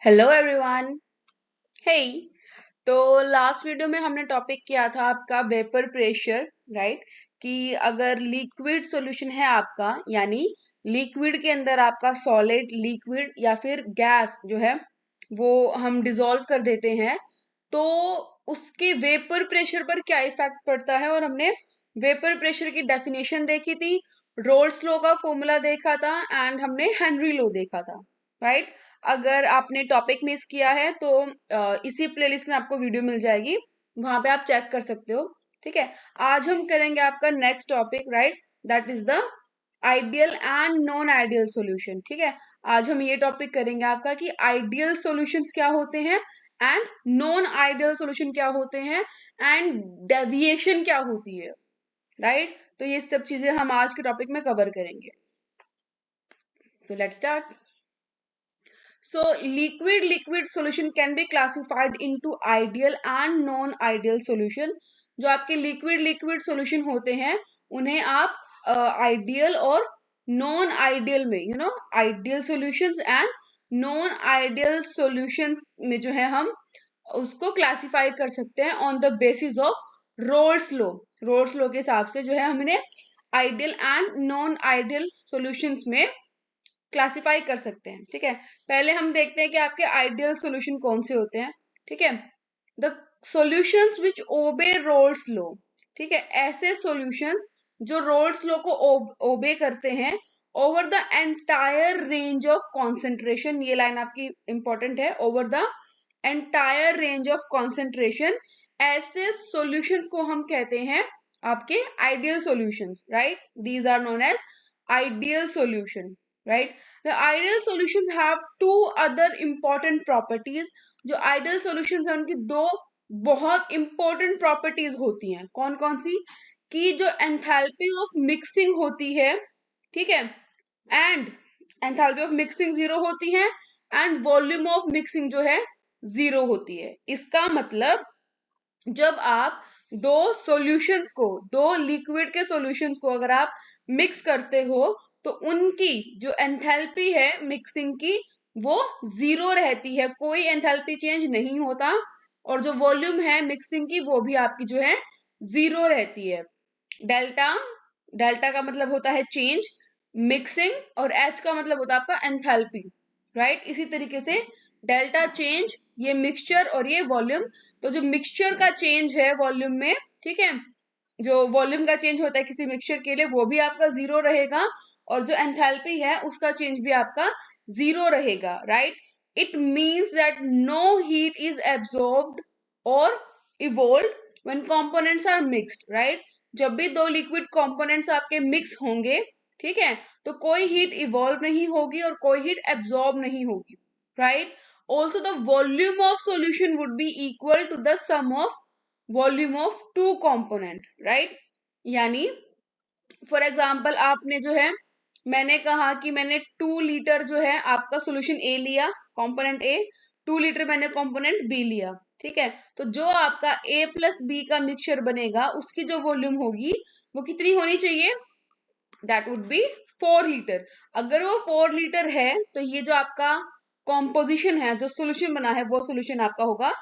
Hello everyone. हे, तो last video में हमने टॉपिक किया था आपका वेपर प्रेशर, राइट? कि अगर लिक्विड सॉल्यूशन है आपका, यानी लिक्विड के अंदर आपका सॉलिड, लिक्विड या फिर गैस जो है वो हम डिसॉल्व कर देते हैं, तो उसके वेपर प्रेशर पर क्या इफेक्ट पड़ता है। और हमने वेपर प्रेशर की डेफिनेशन देखी थी, रोल्स लॉ का फॉर्मूला देखा था एंड हमने हेनरी लॉ देखा था, राइट? अगर आपने टॉपिक मिस किया है तो इसी प्लेलिस्ट में आपको वीडियो मिल जाएगी, वहां पे आप चेक कर सकते हो। ठीक है, आज हम करेंगे आपका next topic, right? That is the ideal and non ideal solution. ठीक है, आज हम ये टॉपिक करेंगे आपका कि आइडियल सॉल्यूशंस क्या होते हैं एंड नॉन आइडियल सॉल्यूशन क्या होते हैं एंड डेविएशन क्या होती है, राइट? तो ये सब चीजें हम आज के टॉपिक में कवर करेंगे। So let's start. So liquid solution can be classified into ideal and non-ideal solution. जो आपके liquid solution होते हैं उन्हें आप ideal और non-ideal में ideal solutions and non-ideal solutions में जो है हम उसको क्लासिफाई कर सकते हैं on the basis of roles law. Raoult's law के हिसाब से जो है हमने ideal and non ideal solutions में क्लासिफाई कर सकते हैं। ठीक है, पहले हम देखते हैं कि आपके आइडियल सॉल्यूशन कौन से होते हैं। ठीक है, द सॉल्यूशंस विच ओबे रोल्स लॉ। ठीक है, ऐसे सॉल्यूशंस जो रोल्स लॉ को ओबे करते हैं over the entire range of concentration. ये लाइन आपकी इंपॉर्टेंट है, over the entire range of concentration. ऐसे सॉल्यूशंस को हम कहते हैं आपके ideal solutions, right? These are known as ideal solution, right? The ideal solutions have two other important properties. जो ideal solutions हैं उनकी दो बहुत important properties होती हैं। कौन कौन सी? कि जो enthalpy of mixing होती है, ठीक है, and enthalpy of mixing zero होती है and volume of mixing जो है zero होती है। इसका मतलब जब आप दो सॉल्यूशंस को, दो लिक्विड के सॉल्यूशंस को अगर आप मिक्स करते हो तो उनकी जो एंथैल्पी है मिक्सिंग की वो जीरो रहती है, कोई एंथैल्पी चेंज नहीं होता। और जो वॉल्यूम है मिक्सिंग की वो भी आपकी जो है जीरो रहती है। डेल्टा, डेल्टा का मतलब होता है चेंज मिक्सिंग, और एच का मतलब होता है आपका एंथैल्पी, राइट? इसी तरीके से डेल्टा चेंज, ये मिक्सचर और ये वॉल्यूम। तो जो मिक्सचर का चेंज है वॉल्यूम में, ठीक है, जो वॉल्यूम का चेंज होता है किसी मिक्सचर के लिए वो भी आपका जीरो रहेगा, और जो एंथैल्पी है उसका चेंज भी आपका जीरो रहेगा, right? It means that no heat is absorbed और evolve when components are mixed, right? जब भी दो लिक्विड कंपोनेंट्स आपके मिक्स होंगे, ठीक है, तो कोई हीट इवॉल्व नहीं होगी और कोई हीट एब्सॉर्ब नहीं होगी, right? Also the volume of solution would be equal to the sum of volume of two component, right? यानी फॉर एग्जाम्पल आपने जो है, मैंने कहा कि मैंने 2 लीटर जो है आपका सोल्यूशन ए लिया, कंपोनेंट ए, 2 लीटर मैंने कंपोनेंट बी लिया। ठीक है, तो जो आपका ए प्लस बी का मिक्सचर बनेगा उसकी जो वॉल्यूम होगी वो कितनी होनी चाहिए? That would be 4 litre. अगर वो 4 लीटर है तो ये जो आपका कॉम्पोजिशन है, जो सोल्यूशन बना है, वो सोल्यूशन आपका होगा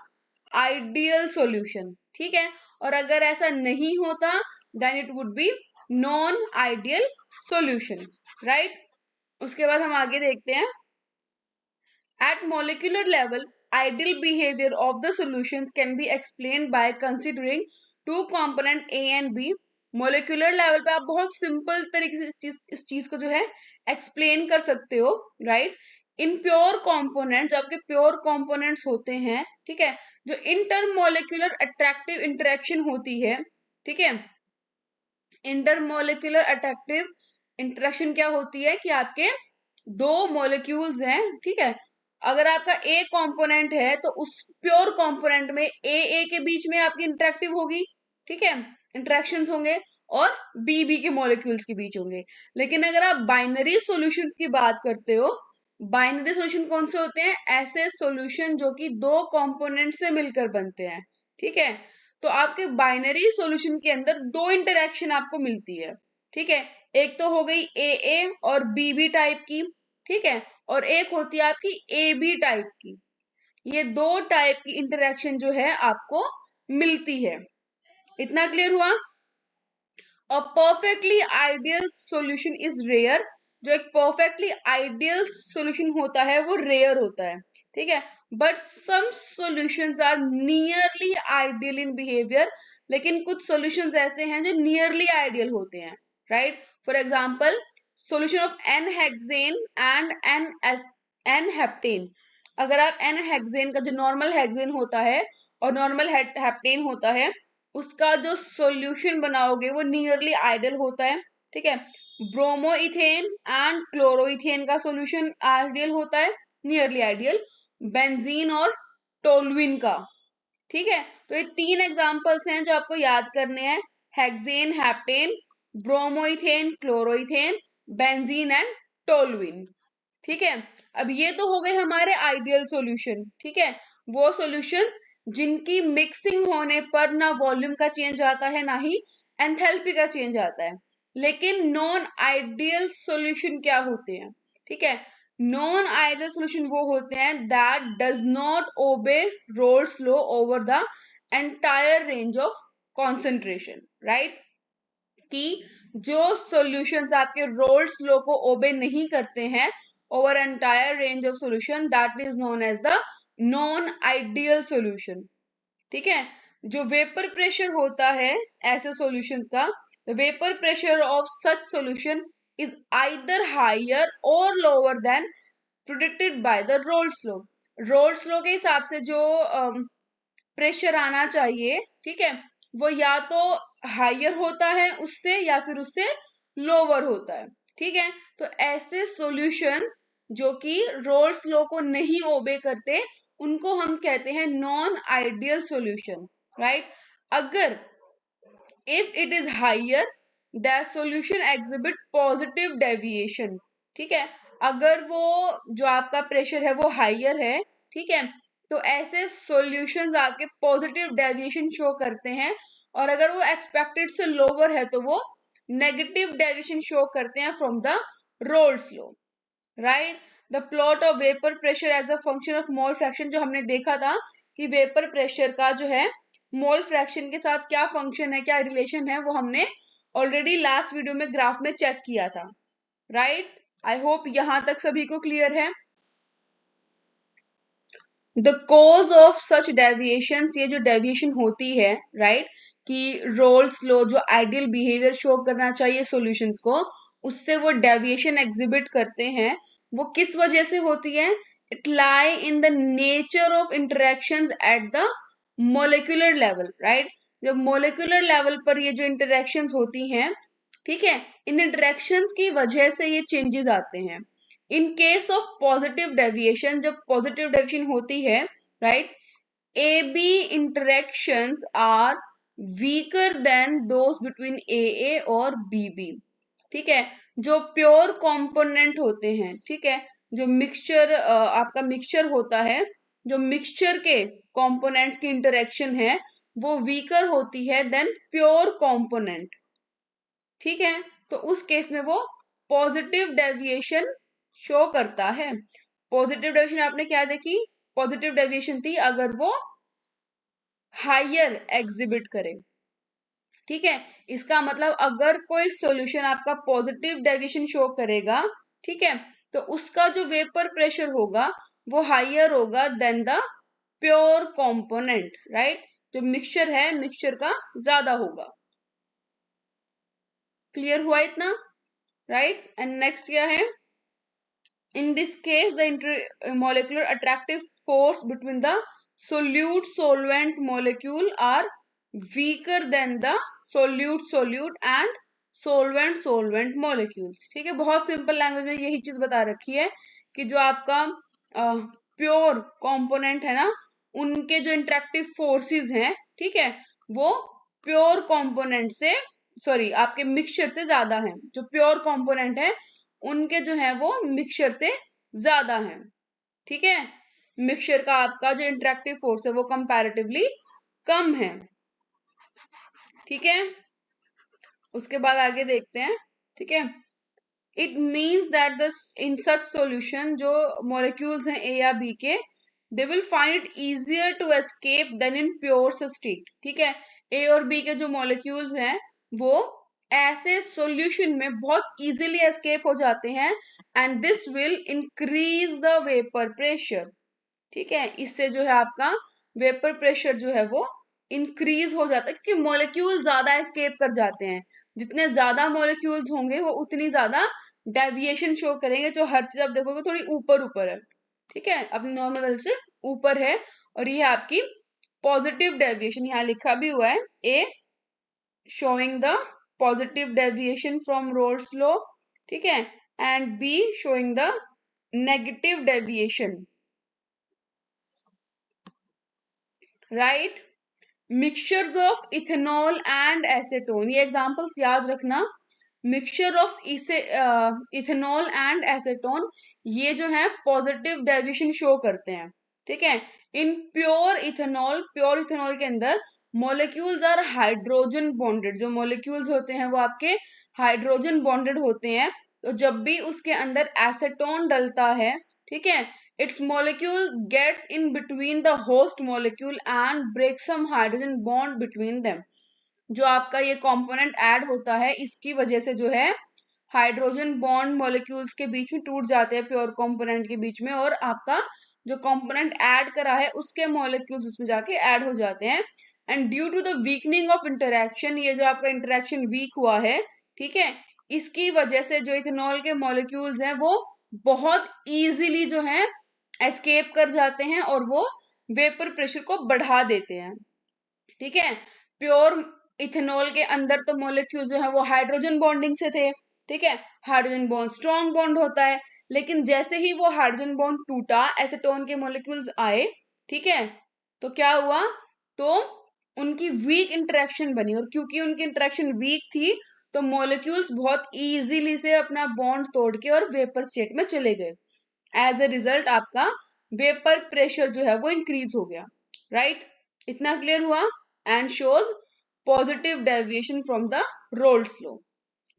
आइडियल सॉल्यूशन। ठीक है, और अगर ऐसा नहीं होता then it would be non ideal solution, right? उसके बाद हम आगे देखते हैं, at molecular level ideal behavior of the solutions can be explained by considering two component A and B। molecular level पे आप बहुत सिंपल तरीके से इस चीज को जो है एक्सप्लेन कर सकते हो, राइट? इन प्योर कॉम्पोनेंट, जो आपके प्योर कॉम्पोनेंट्स होते हैं, ठीक है, जो इंटरमोलिकुलर अट्रैक्टिव इंटरेक्शन होती है, ठीक है, इंटरमोलिकुलर अट्रैक्टिव इंटरेक्शन क्या होती है कि आपके दो मॉलिक्यूल्स हैं, ठीक है, अगर आपका ए कंपोनेंट है तो उस प्योर कंपोनेंट में ए के बीच में आपकी इंटरेक्टिव होगी, ठीक है, इंटरेक्शंस होंगे, और बी के मॉलिक्यूल्स के बीच होंगे। लेकिन अगर आप बाइनरी सॉल्यूशंस की बात करते हो, बाइनरी सॉल्यूशन कौन से होते हैं? ऐसे सॉल्यूशन जो कि दो कंपोनेंट से मिलकर बनते हैं, ठीक है। तो आपके बाइनरी सॉल्यूशन के अंदर दो इंटरेक्शन आपको मिलती है, ठीक है, एक तो हो गई ए और बी टाइप की, ठीक है, और एक होती है आपकी ए बी टाइप की, ये दो टाइप की इंटरेक्शन जो है आपको मिलती है। इतना क्लियर हुआ? A perfectly ideal solution is rare. जो एक परफेक्टली आइडियल सॉल्यूशन होता है वो रेयर होता है, ठीक है। But some solutions are nearly ideal in behaviour. लेकिन कुछ सॉल्यूशंस ऐसे हैं जो नियरली आइडियल होते हैं, right. For example solution of n hexane and n heptane. अगर आप एन हेक्सेन का जो नॉर्मल हेक्सेन होता है और नॉर्मल हेप्टेन होता है, उसका जो सॉल्यूशन बनाओगे वो नियरली आइडियल होता है, ठीक है। ब्रोमोइथेन एंड क्लोरोइथेन का सॉल्यूशन आइडियल होता है, नियरली आइडियल। बेंजीन और टोलुइन का, ठीक है। तो ये तीन एग्जांपल्स हैं जो आपको याद करने हैं, hexane, heptane, bromoethane, chloroethane, benzene and toluene, ठीक है। अब ये तो हो गए हमारे आइडियल सॉल्यूशन, ठीक है। वो सॉल्यूशंस जिनकी मिक्सिंग होने पर ना वॉल्यूम का चेंज आता है ना ही एंथैल्पी का चेंज आता है। लेकिन नॉन आइडियल सॉल्यूशन क्या होते हैं, ठीक है। नॉन आइडियल सॉल्यूशन वो होते हैं that does not obey roles law over the entire range of concentration, right. कि जो सॉल्यूशंस आपके रोल्स लॉ को ओबे नहीं करते हैं over entire range of solution, that is known as the non ideal solution, ठीक है। जो वेपर प्रेशर होता है ऐसे सॉल्यूशंस का, vapour pressure of such solution is either higher और lower than predicted by the Raoult's law. Raoult's law के हिसाब से जो प्रेशर आना चाहिए, ठीक है, वो या तो हायर होता है उससे या फिर उससे लोअर होता है, ठीक है। तो ऐसे सॉल्यूशंस जो कि रोल्स लॉ को नहीं ओबे करते, उनको हम कहते हैं नॉन आइडियल सॉल्यूशन, राइट। अगर if it is higher the solution exhibit positive deviation, ठीक है। अगर वो जो आपका प्रेशर है वो हायर है, ठीक है, तो ऐसे सॉल्यूशंस आपके पॉजिटिव डेविएशन शो करते हैं। और अगर वो एक्सपेक्टेड से लोअर है तो वो नेगेटिव डेविएशन शो करते हैं from the Raoult's law, right. The plot of vapour pressure as a function of mole fraction, जो हमने देखा था कि वेपर प्रेशर का जो है मोल फ्रैक्शन के साथ क्या फंक्शन है, क्या रिलेशन है, वो हमने ऑलरेडी लास्ट वीडियो में ग्राफ में चेक किया था, राइट। आई होप यहां तक सभी को क्लियर है। The cause of such deviation, ये जो डेविएशन होती है, राइट, कि रोल्स लो जो आइडियल बिहेवियर शो करना चाहिए सॉल्यूशंस को, उससे वो डेविएशन एग्जिबिट करते हैं, वो किस वजह से होती है? It lie in the nature of interactions at the molecular level, right. जब मोलिकुलर लेवल पर ये जो इंटरेक्शंस होती हैं, ठीक है, इन इंटरेक्शंस की वजह से ये चेंजेस आते हैं। In case of positive deviation, जब पॉजिटिव डेविएशन होती है, right, A B interactions are weaker than those between A और बी, ठीक है। जो प्योर कंपोनेंट होते हैं, ठीक है, जो मिक्सचर आपका मिक्सचर होता है, जो मिक्सचर के कंपोनेंट्स की इंटरेक्शन है वो वीकर होती है देन प्योर कंपोनेंट, ठीक है। तो उस केस में वो पॉजिटिव डेविएशन शो करता है। पॉजिटिव डेविएशन आपने क्या देखी? पॉजिटिव डेविएशन थी अगर वो हायर एग्जिबिट करे, ठीक है। इसका मतलब अगर कोई सॉल्यूशन आपका पॉजिटिव डेविएशन शो करेगा, ठीक है, तो उसका जो वेपर प्रेशर होगा वो हायर होगा than the pure component, right. जो मिक्सचर है, मिक्सचर का ज्यादा होगा। क्लियर हुआ इतना, राइट। एंड नेक्स्ट क्या है? In this case, the intermolecular attractive force between the solute-solvent molecule are weaker than the solute-solute and solvent-solvent molecules, ठीक है। बहुत सिंपल लैंग्वेज में यही चीज बता रखी है कि जो आपका प्योर कंपोनेंट है ना, उनके जो इंटरेक्टिव फोर्सेस हैं, ठीक है, वो प्योर कंपोनेंट से, सॉरी, आपके मिक्सचर से ज्यादा है। जो प्योर कंपोनेंट है उनके जो है वो मिक्सचर से ज्यादा है, ठीक है। मिक्सचर का आपका जो इंटरेक्टिव फोर्स है वो कंपैरेटिवली कम है, ठीक है। उसके बाद आगे देखते हैं, ठीक है। It means that the in such solution, जो मॉलिक्यूल्स हैं ए या बी के, they will find it easier to escape than in pure state. ठीक है, ए और बी के जो मॉलिक्यूल्स हैं वो ऐसे सॉल्यूशन में बहुत इजीली एस्केप हो जाते हैं, and this will increase the vapour pressure. ठीक है, इससे जो है आपका वेपर प्रेशर जो है वो इंक्रीज हो जाता है, क्योंकि मॉलिक्यूल ज्यादा एस्केप कर जाते हैं। जितने ज्यादा मॉलिक्यूल्स होंगे वो उतनी ज्यादा डेविएशन शो करेंगे, जो हर चीज आप देखोगे थोड़ी ऊपर ऊपर है। ठीक है, अपने नॉर्मल वैल्यू से ऊपर है, और ये आपकी पॉजिटिव डेविएशन यहाँ लिखा भी हुआ है, ए showing the positive deviation from Rolle's law, ठीक है, and B showing the negative deviation, right? Mixtures of ethanol and acetone, ये examples याद रखना। Mixture of ethanol and acetone, ये जो है पॉजिटिव डेविएशन शो करते हैं। ठीक है, इन प्योर इथेनॉल के अंदर मॉलिक्यूल्स आर हाइड्रोजन बॉन्डेड, जो मॉलिक्यूल्स होते हैं वो आपके हाइड्रोजन बॉन्डेड होते हैं। तो जब भी उसके अंदर एसेटोन डलता है, ठीक है, it's molecule gets in between the host molecule and break some hydrogen bond between them. जो आपका ये कंपोनेंट ऐड होता है, इसकी वजह से जो है हाइड्रोजन बॉन्ड मॉलिक्यूल्स के बीच में टूट जाते हैं, प्योर कंपोनेंट के बीच में, और आपका जो कंपोनेंट ऐड करा है उसके मॉलिक्यूल्स उसमें जाके ऐड हो जाते हैं। And due to the weakening of interaction, ये जो आपका इंटरेक्शन वीक हुआ है, ठीक है, इसकी वजह से जो इथेनॉल के मॉलिक्यूल्स हैं वो बहुत इजीली जो है एस्केप कर जाते हैं, और वो वेपर प्रेशर को बढ़ा देते हैं। ठीक है, प्योर इथेनॉल के अंदर तो मॉलिक्यूल जो है वो हाइड्रोजन बॉन्डिंग से थे। ठीक है, हाइड्रोजन बॉन्ड स्ट्रॉन्ग बॉन्ड होता है, लेकिन जैसे ही वो हाइड्रोजन बॉन्ड टूटा, एसीटोन के मॉलिक्यूल्स आए, ठीक है, तो क्या हुआ, तो उनकी वीक इंटरेक्शन बनी, और क्योंकि उनकी इंटरेक्शन वीक थी तो मॉलिक्यूल्स बहुत इजीली से अपना बॉन्ड तोड़ के और वेपर स्टेट में चले गए। एज ए रिजल्ट आपका वेपर प्रेशर जो है वो इंक्रीज हो गया। राइट, इतना क्लियर हुआ? And shows positive deviation from the Raoult's law.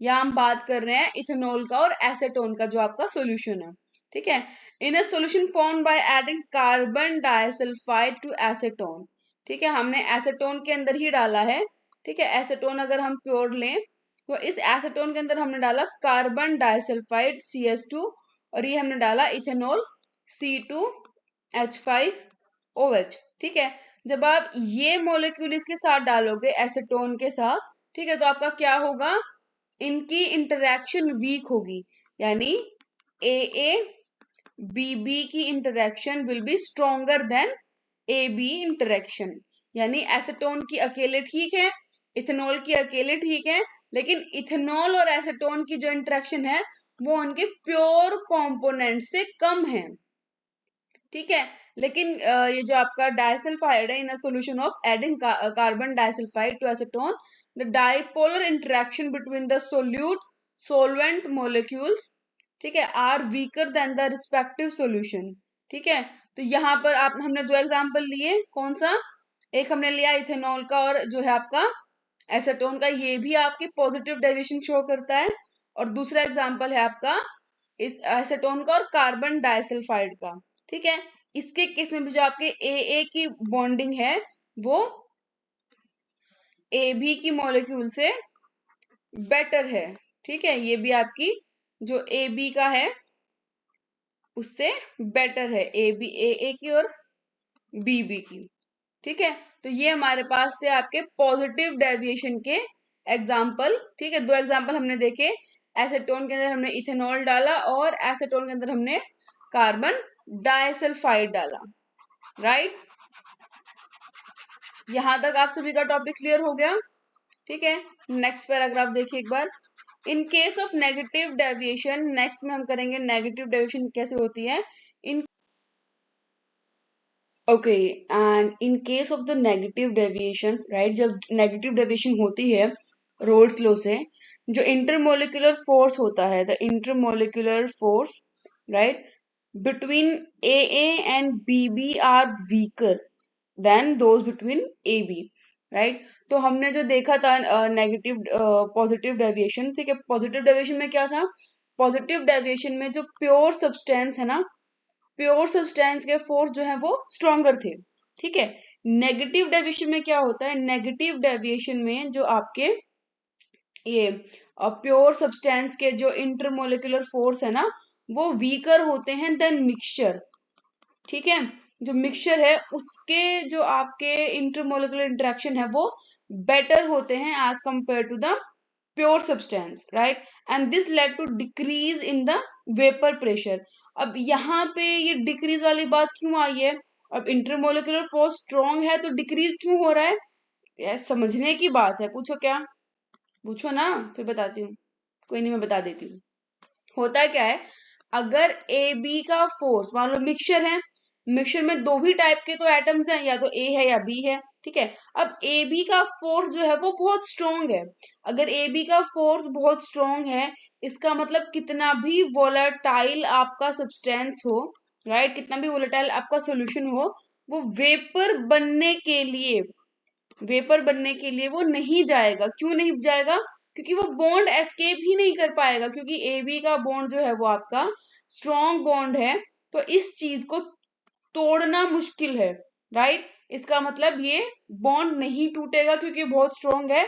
यहाँ हम बात कर रहे हैं इथेनॉल का और एसेटोन का जो आपका सॉल्यूशन है। ठीक है, in a solution form by adding carbon disulphide to acetone. ठीक है, हमने एसेटोन के अंदर ही डाला है। ठीक है, एसेटोन अगर हम प्योर लें तो इस एसेटोन के अंदर हमने डाला कार्बन डाइसल्फाइड CH2, और ये हमने डाला इथेनॉल C2H5OH। ठीक है, जब आप ये मॉलिक्यूल इसके साथ डालोगे एसेटोन के साथ, ठीक है, तो आपका क्या होगा, इनकी इंटरेक्शन वीक होगी, यानी AA BB की interaction will be stronger then AB interaction. यानी एसेटोन की अकेले ठीक है, इथेनॉल की अकेले ठीक है, लेकिन इथेनॉल और एसेटोन की जो इंटरेक्शन है वो उनके प्योर कंपोनेंट से कम है। ठीक है, लेकिन ये जो आपका डाइसल्फाइड है, in a solution of adding carbon disulphide to acetone, the dipolar interaction between the solute solvent molecules, ठीक है, are weaker than the respective solution. ठीक है, तो यहाँ पर आप हमने दो एग्जांपल लिए, कौन सा, एक हमने लिया इथेनॉल का, और जो है आपका एसीटोन का, ये भी आपकी पॉजिटिव डेविएशन शो करता है, और दूसरा एग्जांपल है आपका इस एसीटोन का और कार्बन डाइसल्फाइड का। ठीक है, इसके केस में भी जो आपके AA की बॉन्डिंग है वो AB की मॉलिक्यूल से बेटर है। ठीक है, ये भी आपकी जो AB का है उससे बेटर है, AA की और BB की। ठीक है, तो ये हमारे पास थे आपके पॉजिटिव डेविएशन के एग्जाम्पल। ठीक है, दो एग्जाम्पल हमने देखे, एसीटोन के अंदर हमने इथेनॉल डाला और एसीटोन के अंदर हमने कार्बन डाइसल्फाइड डाला। राइट, यहां तक आप सभी का टॉपिक क्लियर हो गया? ठीक है, नेक्स्ट पैराग्राफ देखिए एक बार। In case of negative deviation, next में हम करेंगे नेगेटिव डेविएशन कैसे होती है in okay, and in case of the negative deviations, right, जब नेगेटिव डेविएशन होती है रोल्स लॉ से, जो इंटरमोलिकुलर फोर्स होता है, the intermolecular force, right, between AA and BB are weaker than those between AB। Right, तो हमने जो देखा था नेगेटिव पॉजिटिव डेविएशन, ठीक है, पॉजिटिव डेविएशन में क्या था, पॉजिटिव डेविएशन में जो प्योर सब्सटेंस है ना, प्योर सब्सटेंस के फोर्स जो है वो स्ट्रॉन्गर थे, ठीक है। नेगेटिव डेविएशन में क्या होता है, नेगेटिव डेविएशन में जो आपके ये प्योर सब्सटेंस के जो इंटरमोलिकुलर फोर्स है ना, वो वीकर होते हैं देन मिक्सचर, ठीक है। जो मिक्सचर है उसके जो आपके इंटरमोलिकुलर इंटरेक्शन है वो बेटर होते हैं as compare to the pure substance, right. And this led to decrease in the vapour pressure. अब यहाँ पे ये डिक्रीज वाली बात क्यों आई है, अब इंटरमोलिकुलर फोर्स स्ट्रॉन्ग है तो डिक्रीज क्यों हो रहा है, ये समझने की बात है। पूछो क्या, पूछो ना, फिर बताती हूँ। कोई नहीं, मैं बता देती हूँ। होता क्या है, अगर ए बी का फोर्स, मान लो मिक्सचर है, मिक्सचर में दो ही टाइप के तो एटम्स हैं, या तो ए है या बी है, ठीक है। अब ए बी का फोर्स जो है वो बहुत स्ट्रॉन्ग है। अगर ए बी का फोर्स बहुत स्ट्रॉन्ग है, इसका मतलब कितना भी वोलेटाइल आपका सब्सटेंस हो, राइट, कितना भी वोलेटाइल आपका सॉल्यूशन हो, वो वेपर बनने के लिए वो नहीं जाएगा। क्यों नहीं जाएगा, क्योंकि वो बॉन्ड एस्केप ही नहीं कर पाएगा, क्योंकि ए बी का बॉन्ड जो है वो आपका स्ट्रॉन्ग बॉन्ड है, तो इस चीज को तोड़ना मुश्किल है, राइट। इसका मतलब ये बॉन्ड नहीं टूटेगा क्योंकि बहुत स्ट्रॉन्ग है,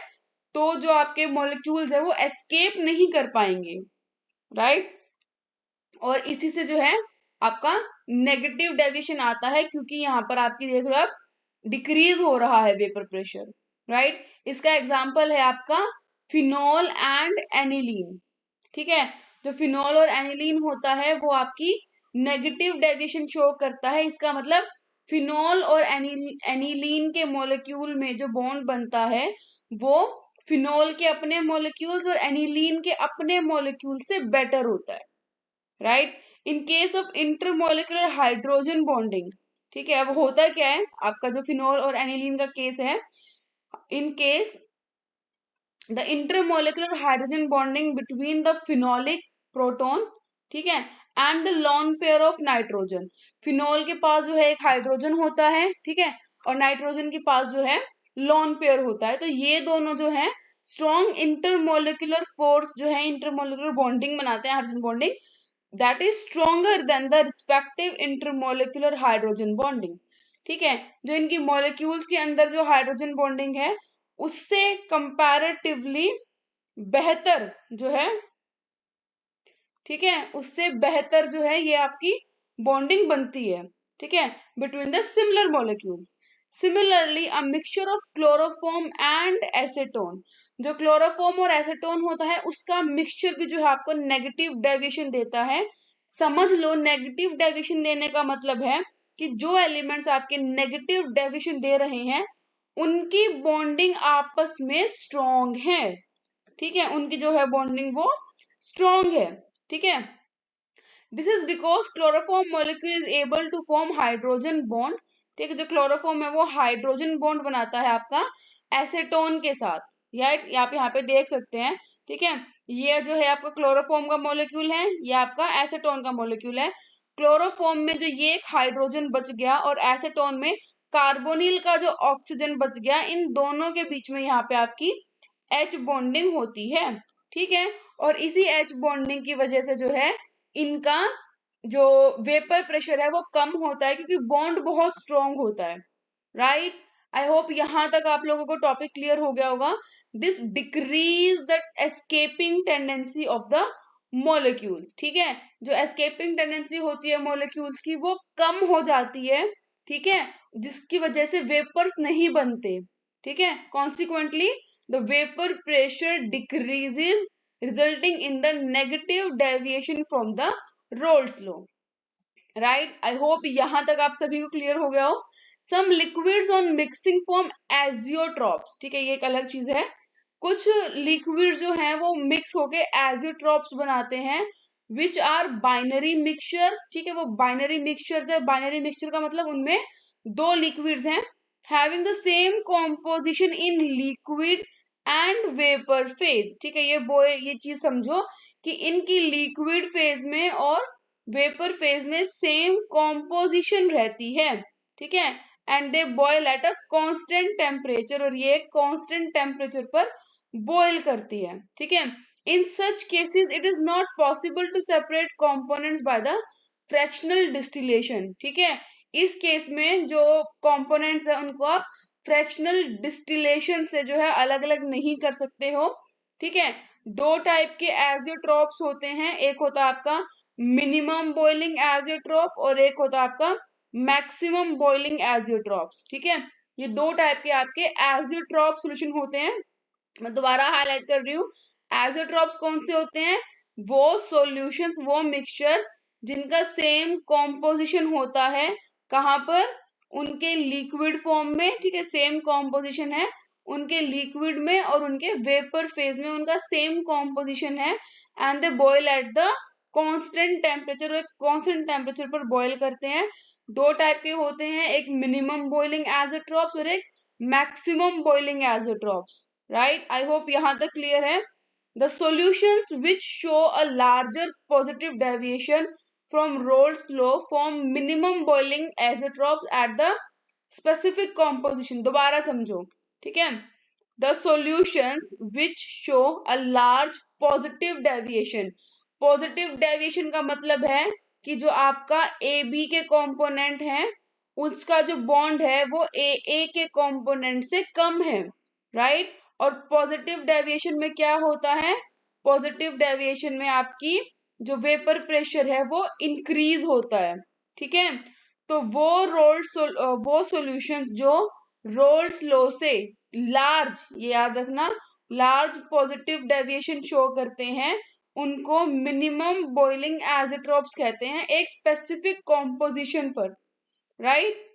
तो जो आपके मॉलिक्यूल्स है वो एस्केप नहीं कर पाएंगे, राइट। और इसी से जो है आपका नेगेटिव डेविएशन आता है, क्योंकि यहाँ पर आपकी देख रहे हो आप डिक्रीज हो रहा है वेपर प्रेशर, राइट। इसका एग्जांपल है आपका फिनॉल एंड एनिलीन, ठीक है। जो फिनॉल और एनिलीन होता है वो आपकी नेगेटिव डेविएशन शो करता है। इसका मतलब फिनॉल और एनिलीन के मॉलिक्यूल में जो बॉन्ड बनता है वो फिनॉल के अपने मॉलिक्यूल्स और एनिलीन के अपने मॉलिक्यूल से बेटर होता है, right. In case of intermolecular hydrogen bonding, ठीक है। अब होता क्या है, आपका जो फिनॉल और एनिलीन का केस है, in case the intermolecular hydrogen bonding between the phenolic proton, ठीक है, and the lone pair of nitrogen. Phenol के पास जो है एक हाइड्रोजन होता है, ठीक है, और नाइट्रोजन के पास जो है लोन पेयर होता है। तो ये दोनों जो है स्ट्रॉन्ग इंटरमोलिकुलर फोर्स जो है, इंटरमोलिकुलर बॉन्डिंग बनाते हैं, hydrogen bonding, that is stronger than the respective intermolecular hydrogen bonding, ठीक है। जो इनकी मॉलिक्यूल्स के अंदर जो हाइड्रोजन बॉन्डिंग है उससे कंपैरेटिवली बेहतर जो है, ठीक है, उससे बेहतर जो है ये आपकी बॉन्डिंग बनती है, ठीक है, between the similar molecules. Similarly a mixture of chloroform and acetone, जो क्लोरोफॉर्म और एसीटोन होता है उसका मिक्सचर भी जो है आपको नेगेटिव डेविएशन देता है। समझ लो, नेगेटिव डेविएशन देने का मतलब है कि जो एलिमेंट्स आपके नेगेटिव डेविएशन दे रहे हैं उनकी बॉन्डिंग आपस में स्ट्रॉन्ग है, ठीक है, उनकी जो है बॉन्डिंग वो स्ट्रॉन्ग है, ठीक है। This is because chloroform molecule is able to form hydrogen bond, ठीक है। जो क्लोरोफॉर्म है वो हाइड्रोजन बॉन्ड बनाता है आपका एसेटोन के साथ, या आप यहाँ पे देख सकते हैं, ठीक है। ये जो है आपका क्लोरोफॉर्म का मॉलिक्यूल है, ये आपका एसेटोन का मॉलिक्यूल है। क्लोरोफॉर्म में जो ये एक हाइड्रोजन बच गया और एसेटोन में कार्बोनिल का जो ऑक्सीजन बच गया, इन दोनों के बीच में यहाँ पे आपकी एच बॉन्डिंग होती है, ठीक है। और इसी एच बॉन्डिंग की वजह से जो है इनका जो वेपर प्रेशर है वो कम होता है, क्योंकि बॉन्ड बहुत स्ट्रॉन्ग होता है, राइट। आई होप यहां तक आप लोगों को टॉपिक क्लियर हो गया होगा। This decrease the escaping tendency of the molecules, ठीक है। जो एस्केपिंग टेंडेंसी होती है मॉलिक्यूल्स की वो कम हो जाती है, ठीक है, जिसकी वजह से वेपर्स नहीं बनते, ठीक है। Consequently the vapour pressure decreases resulting in the negative deviation from the Rolle's law, right? I hope यहाँ तक आप सभी को क्लियर हो गया हो। Some liquids on mixing form azeotrophs, ठीक है, ये एक अलग चीज है। कुछ लिक्विड जो हैं वो मिक्स होके एजियोट्रॉप्स बनाते हैं, विच आर बाइनरी मिक्सचर्स, ठीक है, वो बाइनरी मिक्सचर्स है। बाइनरी मिक्सचर का मतलब उनमें दो लिक्विड्स हैं having the same composition in liquid and vapour phase, ठीक है। ये चीज समझो कि इनकी लिक्विड फेज में और वेपर फेज में सेम कॉम्पोजिशन रहती है, ठीक है। And they boil at a constant temperature, और ये कांस्टेंट टेम्परेचर पर बॉयल करती है, ठीक है। In such cases it is not possible to separate components by the fractional distillation, ठीक है। इस केस में जो कंपोनेंट्स है उनको आप फ्रैक्शनल डिस्टिलेशन से जो है अलग अलग नहीं कर सकते हो, ठीक है। दो टाइप के एजियोट्रॉप्स होते हैं, एक होता है आपका मिनिमम बॉइलिंग एजियोट्रॉप और एक होता है आपका मैक्सिमम बॉइलिंग एजियोट्रॉप्स, ठीक है। ये दो टाइप के आपके एजियोट्रॉप सॉल्यूशन होते हैं। मैं दोबारा हाईलाइट कर रही हूँ, एजियोट्रॉप्स कौन से होते हैं? वो सॉल्यूशंस, वो मिक्सचर्स जिनका सेम कॉम्पोजिशन होता है, कहाँ पर? उनके लिक्विड फॉर्म में, ठीक है, सेम कॉम्पोजिशन है उनके लिक्विड में और उनके वेपर फेज में उनका सेम कॉम्पोजिशन है, and they boil at the constant temperature, एक कांस्टेंट टेम्परेचर पर बॉयल करते हैं। दो टाइप के होते हैं, एक मिनिमम बॉइलिंग एजियोट्रॉप्स और एक maximum boiling azeotropes, right. I hope यहां तक क्लियर है। The solutions which show a larger positive deviation from Rolle's law form minimum boiling azeotrops at the specific composition. दोबारा समझो, ठीक है। The solutions which show a large positive deviation. Positive deviation का मतलब है कि जो आपका AB के कंपोनेंट है उसका जो बॉन्ड है वो AA के कंपोनेंट से कम है, राइट। और पॉजिटिव डेविएशन में क्या होता है? पॉजिटिव डेविएशन में आपकी जो वेपर प्रेशर है वो इंक्रीज होता है, ठीक है। तो वो सॉल्यूशंस जो रोल्स लॉ से लार्ज, ये याद रखना, लार्ज पॉजिटिव डेविएशन शो करते हैं उनको मिनिमम बॉइलिंग एजियोट्रॉप्स कहते हैं, एक स्पेसिफिक कॉम्पोजिशन पर, राइट।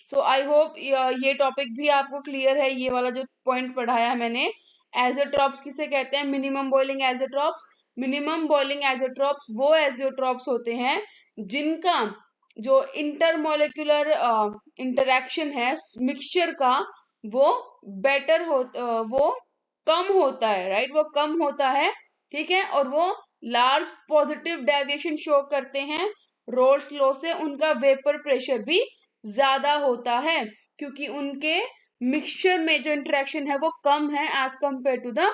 सो आई होप ये टॉपिक भी आपको क्लियर है। ये वाला जो पॉइंट पढ़ाया मैंने, एजियोट्रॉप्स किसे कहते हैं? Minimum boiling azeotropes. Minimum boiling azeotropes वो एजियोट्रॉप्स होते हैं जिनका जो इंटरमोलिकुलर इंटरेक्शन है मिक्सचर का वो बेटर हो, वो कम होता है, राइट, वो कम होता है, ठीक है। और वो लार्ज पॉजिटिव डेविएशन शो करते हैं रोल्स लॉ से, उनका वेपर प्रेशर भी ज्यादा होता है क्योंकि उनके मिक्सचर में जो इंटरेक्शन है वो कम है as compare to the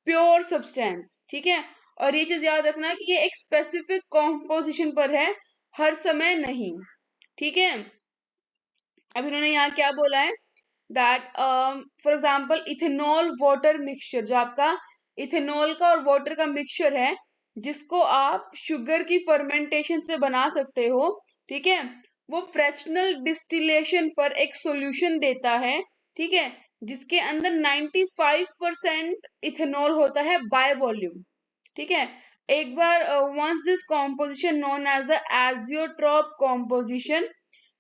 pure substance, ठीक है। और ये चीज याद रखना कि ये एक स्पेसिफिक कॉम्पोजिशन पर है, हर समय नहीं, ठीक है। अब इन्होंने यहाँ क्या बोला है? That for example ethanol water mixture, जो आपका इथेनॉल का और वाटर का मिक्सचर है जिसको आप शुगर की फर्मेंटेशन से बना सकते हो, ठीक है, वो फ्रैक्शनल डिस्टिलेशन पर एक सॉल्यूशन देता है, ठीक है, जिसके अंदर 95% इथेनॉल होता है बाय वॉल्यूम, ठीक है। एक बार once this composition known as the azeotrope composition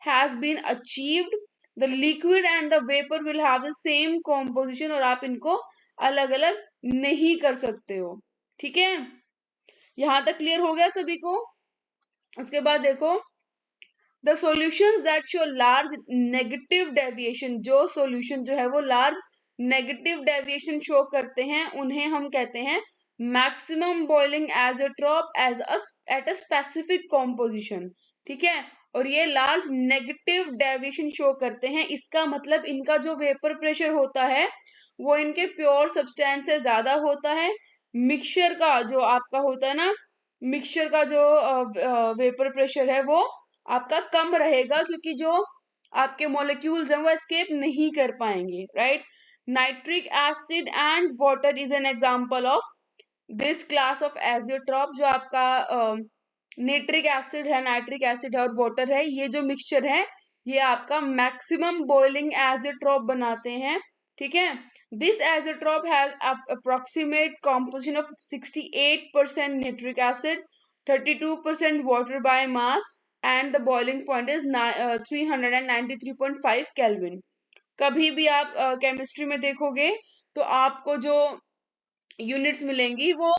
has been achieved, the liquid and the vapor will have the same composition और आप इनको अलग अलग नहीं कर सकते हो, ठीक है। यहां तक क्लियर हो गया सभी को? उसके बाद देखो, the solutions that show large negative deviation, जो सॉल्यूशन जो है वो लार्ज नेगेटिव डेविएशन शो करते हैं उन्हें हम कहते हैं maximum boiling azeotrope as at a specific composition, ठीक है। और ये लार्ज नेगेटिव डेविएशन शो करते हैं, इसका मतलब इनका जो वेपर प्रेशर होता है वो इनके प्योर सब्सटेंस से ज्यादा होता है। मिक्सचर का जो आपका होता है ना, मिक्सचर का जो वेपर प्रेशर है वो आपका कम रहेगा क्योंकि जो आपके मॉलिक्यूल्स हैं वो एस्केप नहीं कर पाएंगे, right. Nitric acid and water is an example of this class of azeotrope. जो आपका नाइट्रिक एसिड है, नाइट्रिक एसिड है और वाटर है, ये जो मिक्सचर है ये आपका मैक्सिमम बॉइलिंग एजियोट्रॉप बनाते हैं, ठीक है। This azeotrope has approximate composition of 68% nitric acid, 32% water by mass and the boiling point is 393.5 kelvin. कभी भी आप केमिस्ट्री में देखोगे तो आपको जो यूनिट्स मिलेंगी वो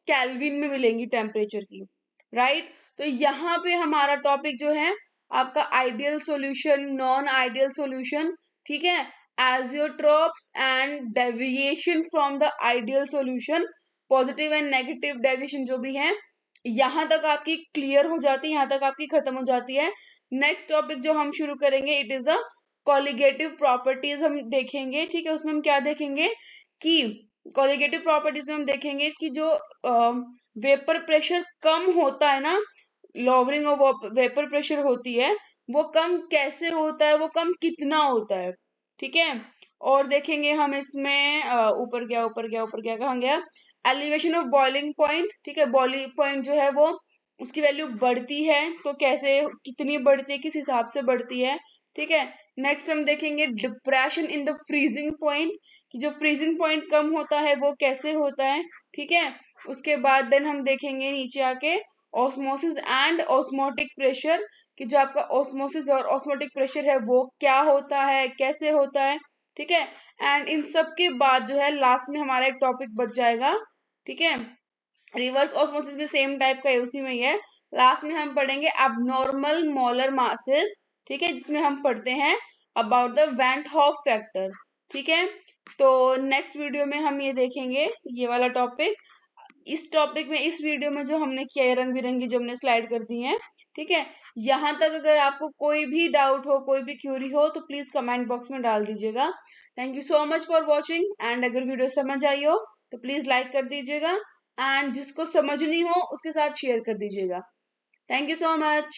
केल्विन में मिलेंगी टेम्परेचर की, राइट। तो यहाँ पे हमारा टॉपिक जो है आपका ideal solution, non ideal solution, ठीक है, azeotropes and deviation from the ideal solution, positive and negative deviation जो भी है, यहाँ तक आपकी क्लियर हो जाती है, यहाँ तक आपकी खत्म हो जाती है। नेक्स्ट टॉपिक जो हम शुरू करेंगे it is the colligative properties हम देखेंगे, ठीक है। उसमें हम क्या देखेंगे कि कॉलिगेटिव प्रॉपर्टीज में हम देखेंगे कि जो वेपर प्रेशर कम होता है ना लॉवरिंग ऑफ वेपर प्रेशर होती है वो कम कैसे होता है, वो कम कितना होता है, ठीक है। और देखेंगे हम इसमें ऊपर गया कहाँ गया, एलिवेशन ऑफ बॉइलिंग पॉइंट, ठीक है। बॉइलिंग पॉइंट जो है वो उसकी वैल्यू बढ़ती है तो कैसे, कितनी बढ़ती है, किस हिसाब से बढ़ती है, ठीक है। नेक्स्ट हम देखेंगे depression in the freezing point, कि जो फ्रीजिंग पॉइंट कम होता है वो कैसे होता है, ठीक है। उसके बाद देन हम देखेंगे नीचे आके ऑस्मोसिस एंड ऑस्मोटिक प्रेशर, कि जो आपका ऑस्मोसिस और ऑस्मोटिक प्रेशर है वो क्या होता है, कैसे होता है, ठीक है। एंड इन सब के बाद जो है लास्ट में हमारा एक टॉपिक बच जाएगा, ठीक है। रिवर्स ऑस्मोसिस भी सेम टाइप का है, उसी में ही है। लास्ट में हम पढ़ेंगे एबनॉर्मल मोलर मासेस, ठीक है, जिसमें हम पढ़ते हैं about the went half factor, ठीक है। तो नेक्स्ट वीडियो में हम ये देखेंगे ये वाला टॉपिक। इस टॉपिक में, इस वीडियो में जो हमने किया है रंग बिरंगी जो हमने स्लाइड कर दी है, ठीक है। यहाँ तक अगर आपको कोई भी डाउट हो, कोई भी क्यूरी हो तो प्लीज कमेंट बॉक्स में डाल दीजिएगा। Thank you so much for watching, and अगर वीडियो समझ आई हो तो प्लीज लाइक कर दीजिएगा, एंड जिसको समझ नहीं हो उसके साथ शेयर कर दीजिएगा। Thank you so much.